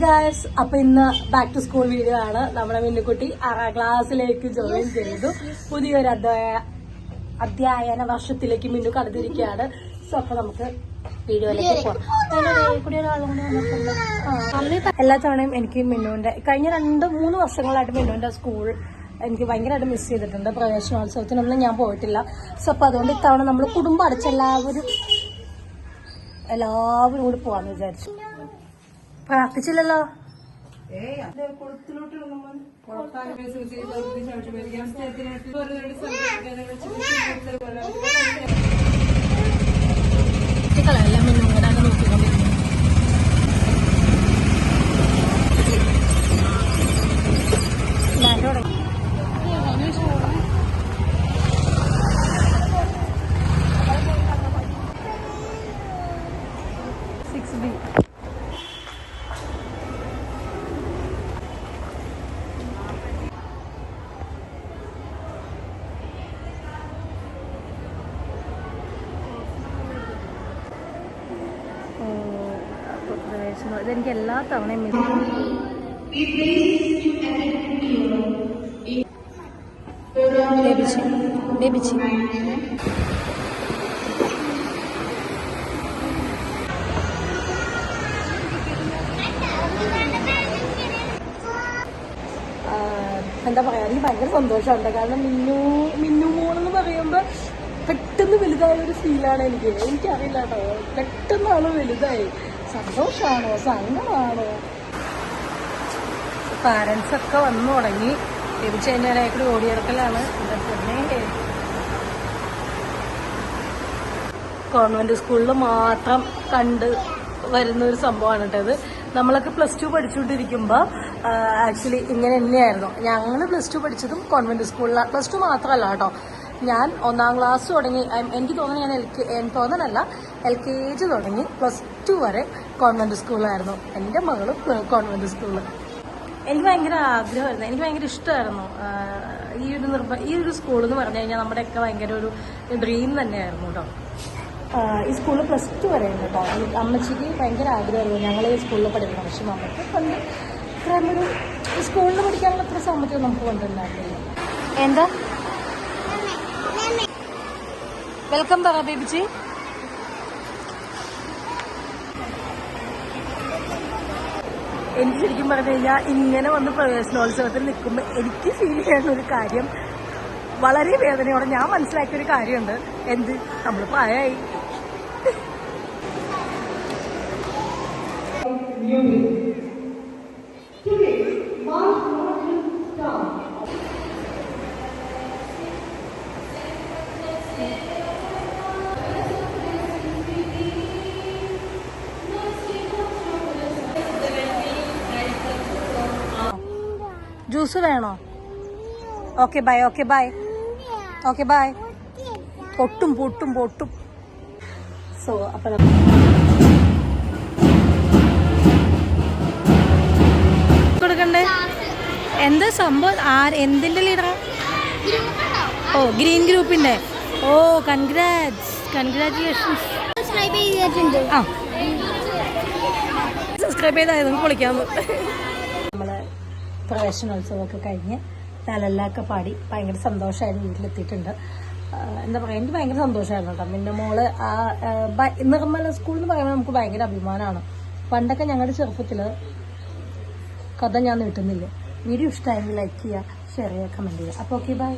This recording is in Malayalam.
ഗായ്സ്, അപ്പൊ ഇന്ന് ബാക്ക് ടു സ്കൂൾ വീഡിയോ ആണ്. നമ്മുടെ മിന്നുകുട്ടി 6ാം ക്ലാസ്സിലേക്ക് ജോയിൻ ചെയ്തു. പുതിയൊരു അധ്യയന വർഷത്തിലേക്ക് മിന്നു കടന്നിരിക്കുകയാണ്. സോ അപ്പൊ നമുക്ക് വീഡിയോയിലേക്ക് പോകാം. എല്ലാ തവണയും എനിക്ക് മിന്നുവിന്റെ കഴിഞ്ഞ 2-3 വർഷങ്ങളായിട്ട് മിന്നുവിന്റെ സ്കൂൾ എനിക്ക് ഭയങ്കരമായിട്ട് മിസ് ചെയ്തിട്ടുണ്ട്. പ്രവേശനോത്സവത്തിനൊന്നും ഞാൻ പോയിട്ടില്ല. സോ അപ്പൊ അതുകൊണ്ട് ഇത്തവണ നമ്മൾ കുടുംബം അടച്ച് എല്ലാവരും കൂടി പോവാന്ന് വിചാരിച്ചു. പ്രാർത്ഥിച്ചില്ലല്ലോ. കുട്ടികളെല്ലാം മുന്നോട്ടാണ് നോക്കിക്കൊണ്ടിരിക്കുന്നത്. ഇതെനിക്ക് എല്ലാ തവണയും ബേബിച്ചി എന്താ പറയാ, എനിക്ക് ഭയങ്കര സന്തോഷമുണ്ട്. കാരണം മിന്നു മോളെന്ന് പറയുമ്പോൾ പെട്ടെന്ന് വലുതായൊരു ഫീലാണ് എനിക്കറിയില്ല കേട്ടോ. പെട്ടെന്നാണ് വലുതായി. സന്തോഷമാണോ സങ്കടമാണോ? പാരൻസ് ഒക്കെ വന്നു തുടങ്ങി. ലഭിച്ചതിൻ്റെ ഇടയിൽ ഓടിയിറക്കലാണ്. പിന്നെ കോൺവെന്റ് സ്കൂളിൽ മാത്രം കണ്ട് വരുന്ന ഒരു സംഭവമാണ് കേട്ടത്. നമ്മളൊക്കെ +2 പഠിച്ചുകൊണ്ടിരിക്കുമ്പോൾ ആക്ച്വലി ഇങ്ങനെ തന്നെയായിരുന്നു. ഞങ്ങൾ +2 പഠിച്ചതും കോൺവെന്റ് സ്കൂളിലാണ്. +2 മാത്രമല്ല കേട്ടോ, ഞാൻ 1ാം ക്ലാസ് തുടങ്ങി. എനിക്ക് തോന്നുന്നു ഞാൻ LKG തുടങ്ങി +2 വരെ കോൺവെന്റ് സ്കൂളായിരുന്നു. എൻ്റെ മകളും കോൺവെന്റ് സ്കൂളിൽ. എനിക്ക് ഭയങ്കര ആഗ്രഹമായിരുന്നു, എനിക്ക് ഭയങ്കര ഇഷ്ടമായിരുന്നു. ഈ ഒരു സ്കൂൾ എന്ന് പറഞ്ഞു കഴിഞ്ഞാൽ നമ്മുടെയൊക്കെ ഭയങ്കര ഒരു ഡ്രീം തന്നെയായിരുന്നു കേട്ടോ. ഈ സ്കൂളിൽ +2 വരെയുണ്ട് കേട്ടോ. അമ്മച്ചിക്ക് ഭയങ്കര ആഗ്രഹമായിരുന്നു ഞങ്ങൾ ഈ സ്കൂളിൽ പഠിക്കണം. പക്ഷെ നമുക്ക് പണ്ട് ഇത്രയൊരു സ്കൂളിൽ പഠിക്കാനുള്ള അത്ര സാമ്പത്തികം നമുക്ക് കൊണ്ടുണ്ടായിരുന്നില്ല. എന്താ വെൽക്കം പറ ബേബിച്ചി. എനിക്ക് ശരിക്കും പറഞ്ഞു കഴിഞ്ഞാൽ ഇങ്ങനെ വന്ന് പ്രവേശനോത്സവത്തിൽ നിൽക്കുമ്പോൾ എനിക്ക് ഫീൽ ചെയ്യുന്ന ഒരു കാര്യം, വളരെ വേദനയോടെ ഞാൻ മനസ്സിലാക്കിയൊരു കാര്യമുണ്ട്. എന്ത്, നമ്മൾ പ്രായമായി. ജ്യൂസ് വേണോ? Okay bye. പൊട്ടും. സോ അപ്പൊ കൊടുക്കണ്ടേ? എന്താ സംഭവം? എന്തിന്റെ ലീഡറാ? ഓ, ഗ്രീൻ ഗ്രൂപ്പിന്റെ. ഓ, കൺഗ്രാറ്റുലേഷൻസ്. സബ്സ്ക്രൈബ് ചെയ്തായിരുന്നു പൊളിക്കാന്ന്. നമ്മള് പ്രവേശനോത്സവമൊക്കെ കഴിഞ്ഞ് തലല്ലാക്കെ പാടി ഭയങ്കര സന്തോഷമായിരുന്നു. വീട്ടിലെത്തിയിട്ടുണ്ട്. എന്താ പറയുക, എനിക്ക് ഭയങ്കര സന്തോഷമായിരുന്നു കേട്ടോ. പിന്നെ മോള് നിർമ്മല സ്കൂൾ എന്ന് പറയുമ്പോൾ നമുക്ക് ഭയങ്കര അഭിമാനമാണ്. പണ്ടൊക്കെ ഞങ്ങളുടെ ചെറുപ്പത്തിൽ കഥ ഞാൻ നീട്ടുന്നില്ല. വീഡിയോ ഇഷ്ടമായെങ്കിൽ ലൈക്ക് ചെയ്യുക, ഷെയർ ചെയ്യുക, കമൻറ്റ് ചെയ്യുക. അപ്പോൾ ഓക്കെ ബൈ.